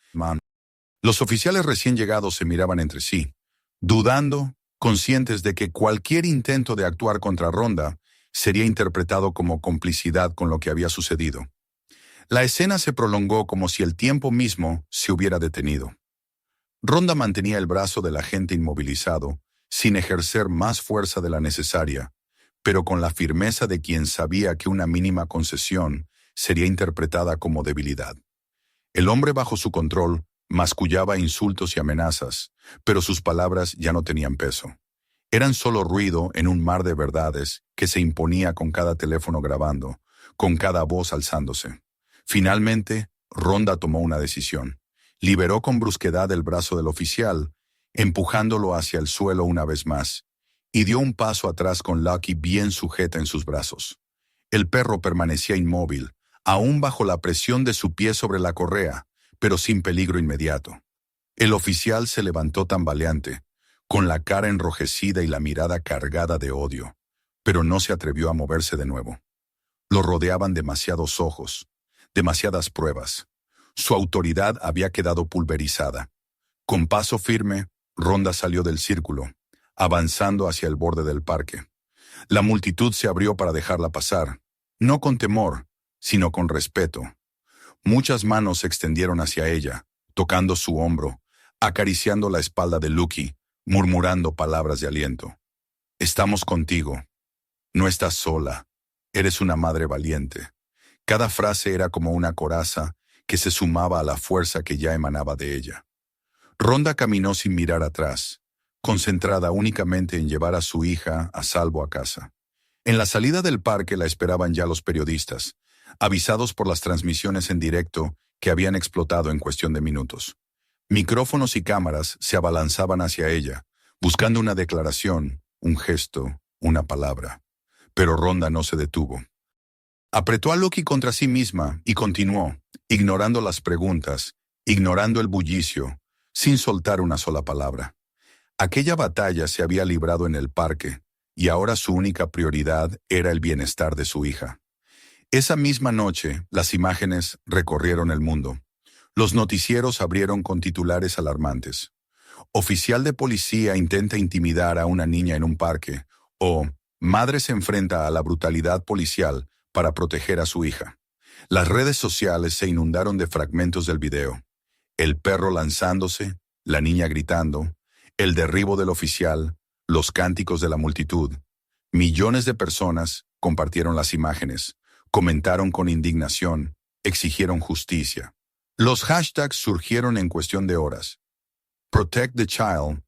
Los oficiales recién llegados se miraban entre sí, dudando, conscientes de que cualquier intento de actuar contra Rhonda sería interpretado como complicidad con lo que había sucedido. La escena se prolongó como si el tiempo mismo se hubiera detenido. Rhonda mantenía el brazo del agente inmovilizado, sin ejercer más fuerza de la necesaria, pero con la firmeza de quien sabía que una mínima concesión sería interpretada como debilidad. El hombre bajo su control mascullaba insultos y amenazas, pero sus palabras ya no tenían peso. Eran solo ruido en un mar de verdades que se imponía con cada teléfono grabando, con cada voz alzándose. Finalmente, Rhonda tomó una decisión. Liberó con brusquedad el brazo del oficial, empujándolo hacia el suelo una vez más, y dio un paso atrás con Lucky bien sujeta en sus brazos. El perro permanecía inmóvil, aún bajo la presión de su pie sobre la correa, pero sin peligro inmediato. El oficial se levantó tambaleante, con la cara enrojecida y la mirada cargada de odio. pero no se atrevió a moverse de nuevo. Lo rodeaban demasiados ojos, demasiadas pruebas. Su autoridad había quedado pulverizada. Con paso firme, Ronda salió del círculo, avanzando hacia el borde del parque. La multitud se abrió para dejarla pasar, no con temor, sino con respeto. Muchas manos se extendieron hacia ella, tocando su hombro, acariciando la espalda de Lucky, murmurando palabras de aliento. Estamos contigo. No estás sola. Eres una madre valiente. Cada frase era como una coraza que se sumaba a la fuerza que ya emanaba de ella. Ronda caminó sin mirar atrás, concentrada únicamente en llevar a su hija a salvo a casa. En la salida del parque la esperaban ya los periodistas, avisados por las transmisiones en directo que habían explotado en cuestión de minutos. Micrófonos y cámaras se abalanzaban hacia ella, buscando una declaración, un gesto, una palabra. Pero Ronda no se detuvo. Apretó a Lucky contra sí misma y continuó, ignorando las preguntas, ignorando el bullicio, sin soltar una sola palabra. Aquella batalla se había librado en el parque, y ahora su única prioridad era el bienestar de su hija. Esa misma noche, las imágenes recorrieron el mundo. Los noticieros abrieron con titulares alarmantes. Oficial de policía intenta intimidar a una niña en un parque, o madre se enfrenta a la brutalidad policial para proteger a su hija. Las redes sociales se inundaron de fragmentos del video. El perro lanzándose, la niña gritando, el derribo del oficial, los cánticos de la multitud. Millones de personas compartieron las imágenes, comentaron con indignación, exigieron justicia. Los hashtags surgieron en cuestión de horas. Protect the child,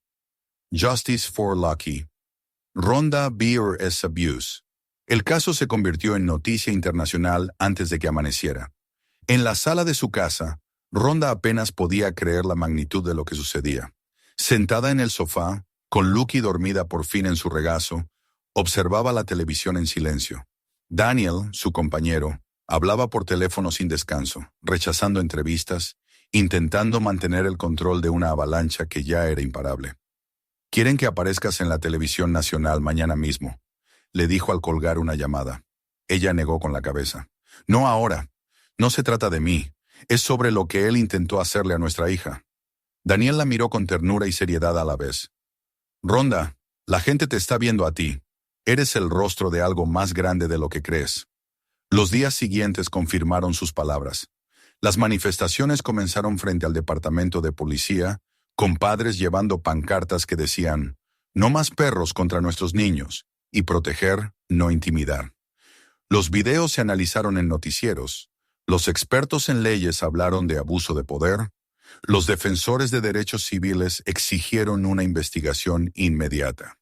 Justice for Lucky, Ronda Beer S. Abuse. El caso se convirtió en noticia internacional antes de que amaneciera. En la sala de su casa, Ronda apenas podía creer la magnitud de lo que sucedía. Sentada en el sofá, con Lucky dormida por fin en su regazo, observaba la televisión en silencio. Daniel, su compañero, hablaba por teléfono sin descanso, rechazando entrevistas, intentando mantener el control de una avalancha que ya era imparable. «Quieren que aparezcas en la televisión nacional mañana mismo», le dijo al colgar una llamada. Ella negó con la cabeza. «No ahora. No se trata de mí. Es sobre lo que él intentó hacerle a nuestra hija». Daniel la miró con ternura y seriedad a la vez. «Ronda, la gente te está viendo a ti. Eres el rostro de algo más grande de lo que crees». Los días siguientes confirmaron sus palabras. Las manifestaciones comenzaron frente al departamento de policía, con padres llevando pancartas que decían «No más perros contra nuestros niños» y «Proteger, no intimidar». Los videos se analizaron en noticieros. Los expertos en leyes hablaron de abuso de poder. Los defensores de derechos civiles exigieron una investigación inmediata.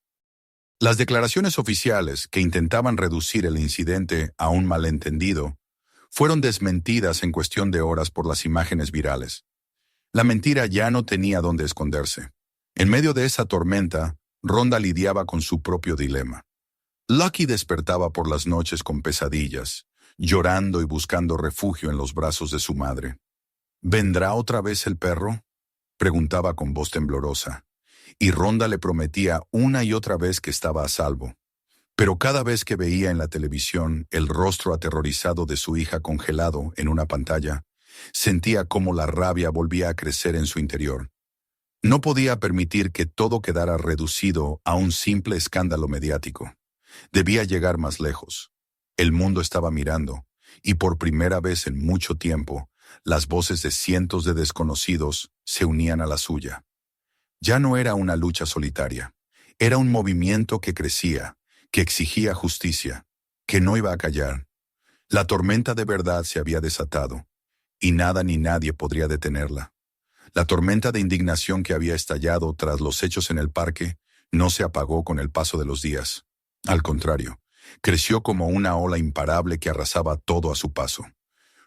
Las declaraciones oficiales, que intentaban reducir el incidente a un malentendido, fueron desmentidas en cuestión de horas por las imágenes virales. La mentira ya no tenía dónde esconderse. En medio de esa tormenta, Ronda lidiaba con su propio dilema. Lucky despertaba por las noches con pesadillas, llorando y buscando refugio en los brazos de su madre. «¿Vendrá otra vez el perro?», preguntaba con voz temblorosa, y Ronda le prometía una y otra vez que estaba a salvo. Pero cada vez que veía en la televisión el rostro aterrorizado de su hija congelado en una pantalla, sentía cómo la rabia volvía a crecer en su interior. No podía permitir que todo quedara reducido a un simple escándalo mediático. Debía llegar más lejos. El mundo estaba mirando, y por primera vez en mucho tiempo, las voces de cientos de desconocidos se unían a la suya. Ya no era una lucha solitaria, era un movimiento que crecía, que exigía justicia, que no iba a callar. La tormenta de verdad se había desatado, y nada ni nadie podría detenerla. La tormenta de indignación que había estallado tras los hechos en el parque no se apagó con el paso de los días. Al contrario, creció como una ola imparable que arrasaba todo a su paso.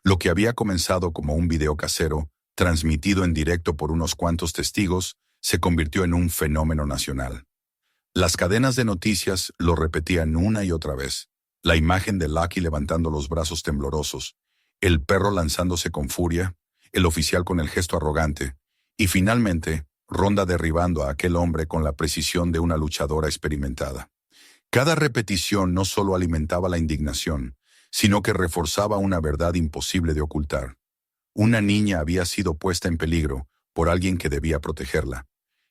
Lo que había comenzado como un video casero, transmitido en directo por unos cuantos testigos, se convirtió en un fenómeno nacional. Las cadenas de noticias lo repetían una y otra vez. La imagen de Lucky levantando los brazos temblorosos, el perro lanzándose con furia, el oficial con el gesto arrogante, y finalmente, Ronda derribando a aquel hombre con la precisión de una luchadora experimentada. Cada repetición no solo alimentaba la indignación, sino que reforzaba una verdad imposible de ocultar. Una niña había sido puesta en peligro por alguien que debía protegerla,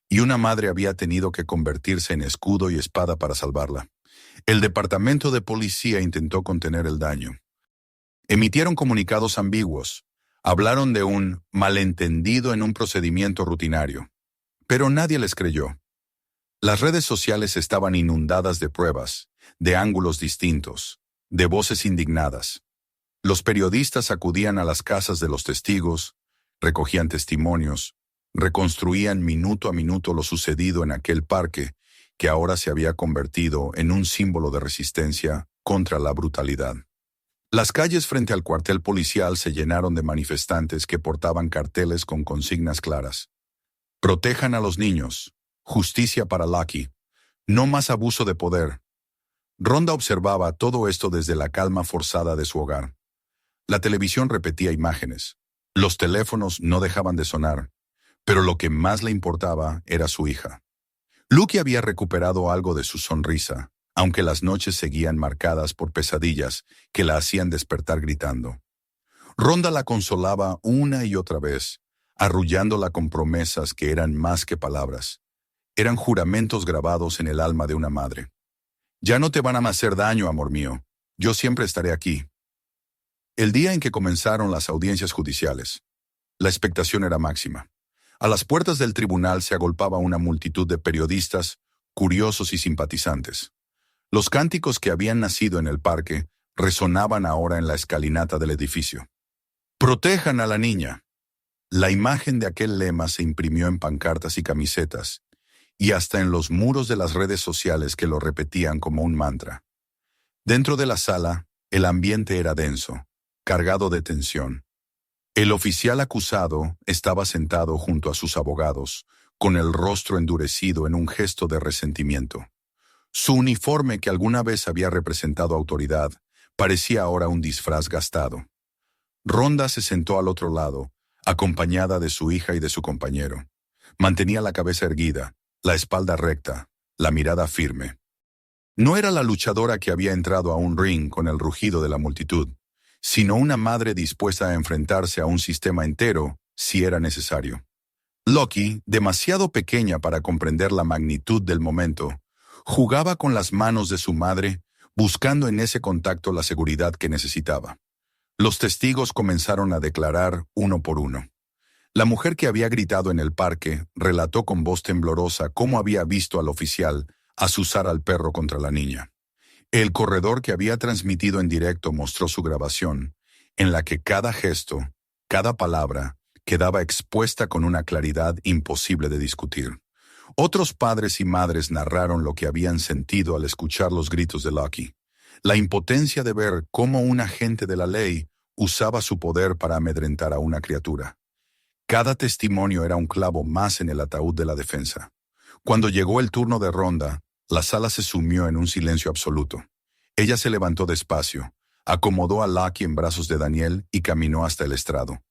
y una madre había tenido que convertirse en escudo y espada para salvarla. El departamento de policía intentó contener el daño. Emitieron comunicados ambiguos. Hablaron de un malentendido en un procedimiento rutinario. Pero nadie les creyó. Las redes sociales estaban inundadas de pruebas, de ángulos distintos, de voces indignadas. Los periodistas acudían a las casas de los testigos, recogían testimonios, reconstruían minuto a minuto lo sucedido en aquel parque que ahora se había convertido en un símbolo de resistencia contra la brutalidad. Las calles frente al cuartel policial se llenaron de manifestantes que portaban carteles con consignas claras. Protejan a los niños. Justicia para Lucky. No más abuso de poder. Rhonda observaba todo esto desde la calma forzada de su hogar. La televisión repetía imágenes. Los teléfonos no dejaban de sonar. Pero lo que más le importaba era su hija. Lucky había recuperado algo de su sonrisa, aunque las noches seguían marcadas por pesadillas que la hacían despertar gritando. Rhonda la consolaba una y otra vez, arrullándola con promesas que eran más que palabras. Eran juramentos grabados en el alma de una madre. Ya no te van a hacer daño, amor mío. Yo siempre estaré aquí. El día en que comenzaron las audiencias judiciales, la expectación era máxima. A las puertas del tribunal se agolpaba una multitud de periodistas, curiosos y simpatizantes. Los cánticos que habían nacido en el parque resonaban ahora en la escalinata del edificio. ¡Protejan a la niña! La imagen de aquel lema se imprimió en pancartas y camisetas, y hasta en los muros de las redes sociales que lo repetían como un mantra. Dentro de la sala, el ambiente era denso, cargado de tensión. El oficial acusado estaba sentado junto a sus abogados, con el rostro endurecido en un gesto de resentimiento. Su uniforme, que alguna vez había representado autoridad, parecía ahora un disfraz gastado. Rhonda se sentó al otro lado, acompañada de su hija y de su compañero. Mantenía la cabeza erguida, la espalda recta, la mirada firme. No era la luchadora que había entrado a un ring con el rugido de la multitud, sino una madre dispuesta a enfrentarse a un sistema entero si era necesario. Lucky, demasiado pequeña para comprender la magnitud del momento, jugaba con las manos de su madre, buscando en ese contacto la seguridad que necesitaba. Los testigos comenzaron a declarar uno por uno. La mujer que había gritado en el parque relató con voz temblorosa cómo había visto al oficial azuzar al perro contra la niña. El corredor que había transmitido en directo mostró su grabación, en la que cada gesto, cada palabra, quedaba expuesta con una claridad imposible de discutir. Otros padres y madres narraron lo que habían sentido al escuchar los gritos de Lucky. La impotencia de ver cómo un agente de la ley usaba su poder para amedrentar a una criatura. Cada testimonio era un clavo más en el ataúd de la defensa. Cuando llegó el turno de Rhonda, la sala se sumió en un silencio absoluto. Ella se levantó despacio, acomodó a Lucky en brazos de Daniel y caminó hasta el estrado.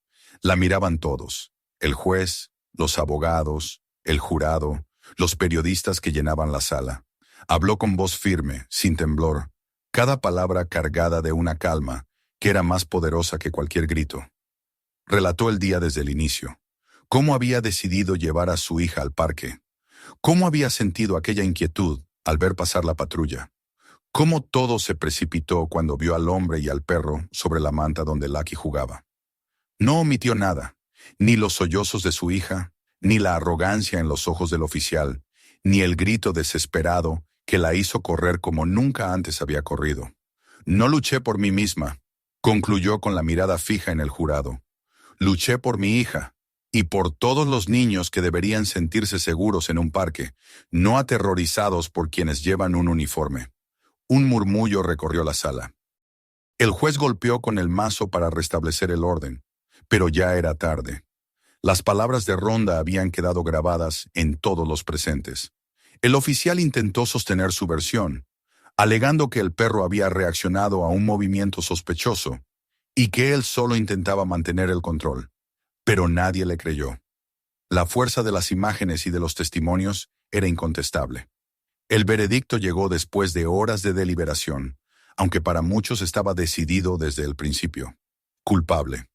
La miraban todos, el juez, los abogados, el jurado, los periodistas que llenaban la sala. Habló con voz firme, sin temblor, cada palabra cargada de una calma que era más poderosa que cualquier grito. Relató el día desde el inicio, cómo había decidido llevar a su hija al parque, cómo había sentido aquella inquietud al ver pasar la patrulla, cómo todo se precipitó cuando vio al hombre y al perro sobre la manta donde Lucky jugaba. No omitió nada, ni los sollozos de su hija, ni la arrogancia en los ojos del oficial, ni el grito desesperado que la hizo correr como nunca antes había corrido. No luché por mí misma, concluyó con la mirada fija en el jurado. Luché por mi hija y por todos los niños que deberían sentirse seguros en un parque, no aterrorizados por quienes llevan un uniforme. Un murmullo recorrió la sala. El juez golpeó con el mazo para restablecer el orden, pero ya era tarde. Las palabras de Rhonda habían quedado grabadas en todos los presentes. El oficial intentó sostener su versión, alegando que el perro había reaccionado a un movimiento sospechoso y que él solo intentaba mantener el control. Pero nadie le creyó. La fuerza de las imágenes y de los testimonios era incontestable. El veredicto llegó después de horas de deliberación, aunque para muchos estaba decidido desde el principio. Culpable.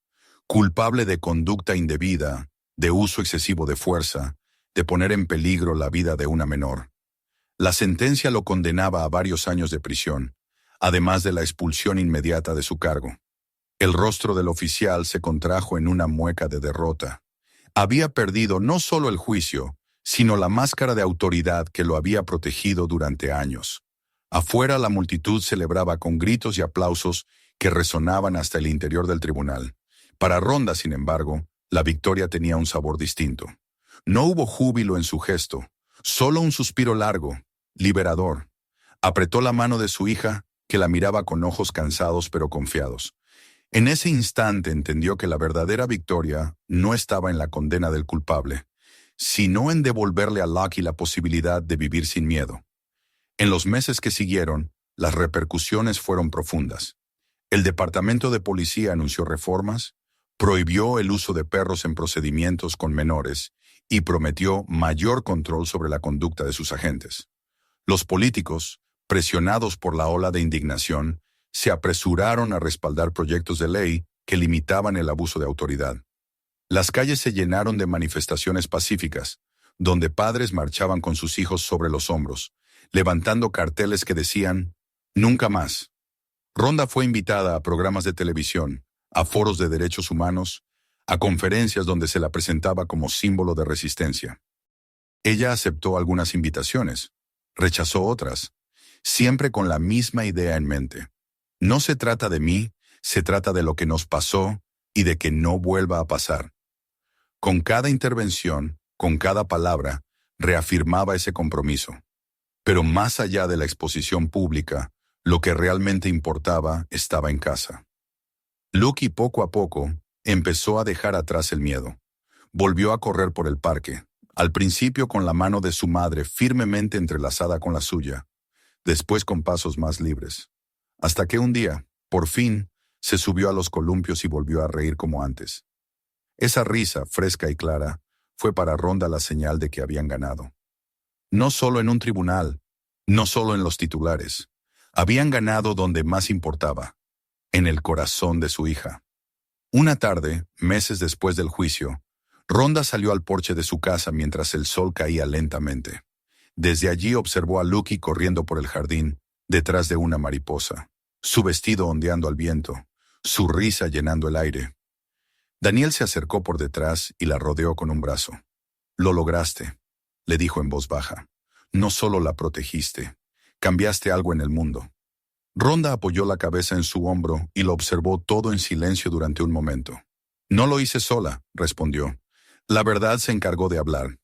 Culpable de conducta indebida, de uso excesivo de fuerza, de poner en peligro la vida de una menor. La sentencia lo condenaba a varios años de prisión, además de la expulsión inmediata de su cargo. El rostro del oficial se contrajo en una mueca de derrota. Había perdido no solo el juicio, sino la máscara de autoridad que lo había protegido durante años. Afuera la multitud celebraba con gritos y aplausos que resonaban hasta el interior del tribunal. Para Ronda, sin embargo, la victoria tenía un sabor distinto. No hubo júbilo en su gesto, solo un suspiro largo, liberador. Apretó la mano de su hija, que la miraba con ojos cansados pero confiados. En ese instante entendió que la verdadera victoria no estaba en la condena del culpable, sino en devolverle a Lucky la posibilidad de vivir sin miedo. En los meses que siguieron, las repercusiones fueron profundas. El Departamento de Policía anunció reformas, prohibió el uso de perros en procedimientos con menores y prometió mayor control sobre la conducta de sus agentes. Los políticos, presionados por la ola de indignación, se apresuraron a respaldar proyectos de ley que limitaban el abuso de autoridad. Las calles se llenaron de manifestaciones pacíficas, donde padres marchaban con sus hijos sobre los hombros, levantando carteles que decían, «Nunca más». Ronda fue invitada a programas de televisión, a foros de derechos humanos, a conferencias donde se la presentaba como símbolo de resistencia. Ella aceptó algunas invitaciones, rechazó otras, siempre con la misma idea en mente. No se trata de mí, se trata de lo que nos pasó y de que no vuelva a pasar. Con cada intervención, con cada palabra, reafirmaba ese compromiso. Pero más allá de la exposición pública, lo que realmente importaba estaba en casa. Lucky poco a poco empezó a dejar atrás el miedo. Volvió a correr por el parque, al principio con la mano de su madre firmemente entrelazada con la suya, después con pasos más libres. Hasta que un día, por fin, se subió a los columpios y volvió a reír como antes. Esa risa, fresca y clara, fue para Ronda la señal de que habían ganado. No solo en un tribunal, no solo en los titulares. Habían ganado donde más importaba, en el corazón de su hija. Una tarde, meses después del juicio, Ronda salió al porche de su casa mientras el sol caía lentamente. Desde allí observó a Lucky corriendo por el jardín, detrás de una mariposa, su vestido ondeando al viento, su risa llenando el aire. Daniel se acercó por detrás y la rodeó con un brazo. «Lo lograste», le dijo en voz baja. «No solo la protegiste, cambiaste algo en el mundo». Ronda apoyó la cabeza en su hombro y lo observó todo en silencio durante un momento. «No lo hice sola», respondió. «La verdad se encargó de hablar.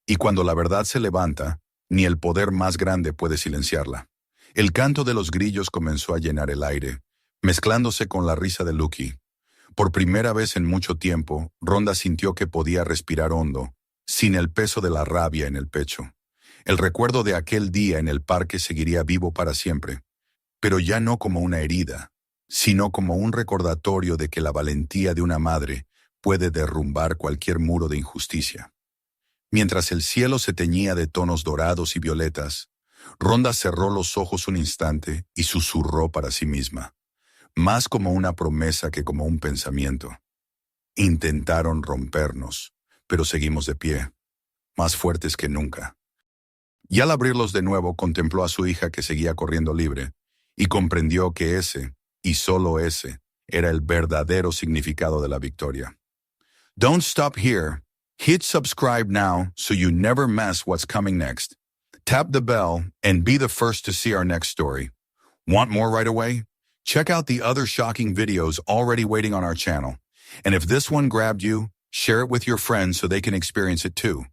Y cuando la verdad se levanta, ni el poder más grande puede silenciarla». El canto de los grillos comenzó a llenar el aire, mezclándose con la risa de Lucky. Por primera vez en mucho tiempo, Ronda sintió que podía respirar hondo, sin el peso de la rabia en el pecho. El recuerdo de aquel día en el parque seguiría vivo para siempre, pero ya no como una herida, sino como un recordatorio de que la valentía de una madre puede derrumbar cualquier muro de injusticia. Mientras el cielo se teñía de tonos dorados y violetas, Ronda cerró los ojos un instante y susurró para sí misma, más como una promesa que como un pensamiento. Intentaron rompernos, pero seguimos de pie, más fuertes que nunca. Y al abrirlos de nuevo contempló a su hija que seguía corriendo libre, y comprendió que ese, y solo ese, era el verdadero significado de la victoria. Don't stop here. Hit subscribe now so you never miss what's coming next. Tap the bell and be the first to see our next story. Want more right away? Check out the other shocking videos already waiting on our channel. And if this one grabbed you, share it with your friends so they can experience it too.